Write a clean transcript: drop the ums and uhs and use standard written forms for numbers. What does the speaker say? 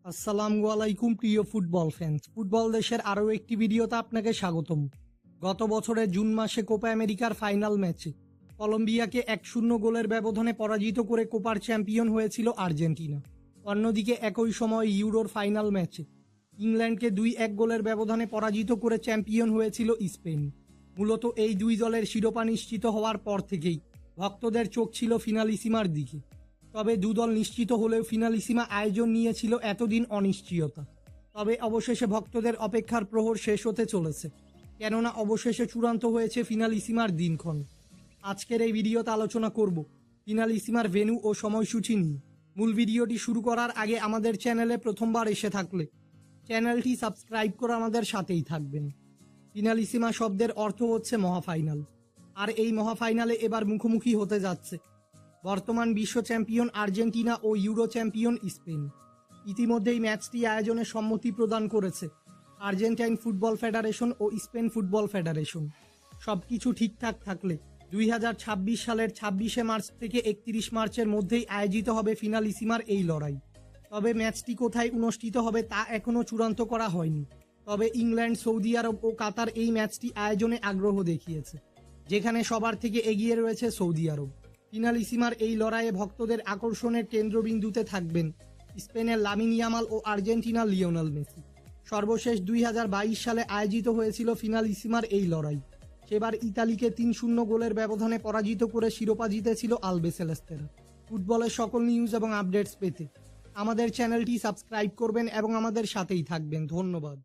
আসসালামু আলাইকুম প্রিয় ফুটবল ফ্যান্স। ফুটবল দেশের আরও একটি ভিডিওতে আপনাকে স্বাগতম। গত বছরের জুন মাসে কোপা আমেরিকার ফাইনাল ম্যাচে কলম্বিয়াকে 1-0 গোলের ব্যবধানে পরাজিত করে কোপার চ্যাম্পিয়ন হয়েছিল আর্জেন্টিনা। অন্যদিকে একই সময় ইউরোর ফাইনাল ম্যাচে ইংল্যান্ডকে 2-1 গোলের ব্যবধানে পরাজিত করে চ্যাম্পিয়ন হয়েছিল স্পেন। মূলত এই দুই দলের শিরোপা নিশ্চিত হওয়ার পর থেকেই ভক্তদের চোখ ছিল ফিনালিসিমার দিকে। তবে দুদল নিশ্চিত হলেও ফিনালিসিমা আয়োজন নিয়েছিল এতদিন অনিশ্চয়তা। তবে অবশেষে ভক্তদের অপেক্ষার প্রহর শেষ হতে চলেছে, কেননা অবশেষে চূড়ান্ত হয়েছে ফিনালিসিমার দিনক্ষণ। আজকের এই ভিডিওতে আলোচনা করব ফিনালিসিমার ভেন্যু ও সময়সূচি নিয়ে। মূল ভিডিওটি শুরু করার আগে আমাদের চ্যানেলে প্রথমবার এসে থাকলে চ্যানেলটি সাবস্ক্রাইব করে আমাদের সাথেই থাকবেন। ফিনালিসিমা শব্দের অর্থ হচ্ছে মহাফাইনাল, আর এই মহাফাইনালে এবার মুখোমুখি হতে যাচ্ছে বর্তমান বিশ্ব চ্যাম্পিয়ন আর্জেন্টিনা ও ইউরো চ্যাম্পিয়ন স্পেন। ইতিমধ্যেই ম্যাচটি আয়োজনে সম্মতি প্রদান করেছে আর্জেন্টাইন ফুটবল ফেডারেশন ও স্পেন ফুটবল ফেডারেশন। সবকিছু ঠিকঠাক থাকলে 2026 সালের 26শে মার্চ থেকে 31 মার্চের মধ্যেই আয়োজিত হবে ফিনালিসিমার এই লড়াই। তবে ম্যাচটি কোথায় অনুষ্ঠিত হবে তা এখনও চূড়ান্ত করা হয়নি। তবে ইংল্যান্ড, সৌদি আরব ও কাতার এই ম্যাচটি আয়োজনে আগ্রহ দেখিয়েছে, যেখানে সবার থেকে এগিয়ে রয়েছে সৌদি আরব। ফিনালিসিমার এই লড়াইয়ে ভক্তদের আকর্ষণের কেন্দ্রবিন্দুতে থাকবেন স্পেনের লামিন ইয়ামাল ও আর্জেন্টিনার লিওনেল মেসি। সর্বশেষ 2022 সালে আয়োজিত হয়েছিল ফিনালিসিমার এই লড়াই। সেবার ইতালিকে 3-0 গোলের ব্যবধানে পরাজিত করে শিরোপা জিতেছিল আলবিসেলেস্তেরা। ফুটবলের সকল নিউজ এবং আপডেটস পেতে আমাদের চ্যানেলটি সাবস্ক্রাইব করবেন এবং আমাদের সাথেই থাকবেন। ধন্যবাদ।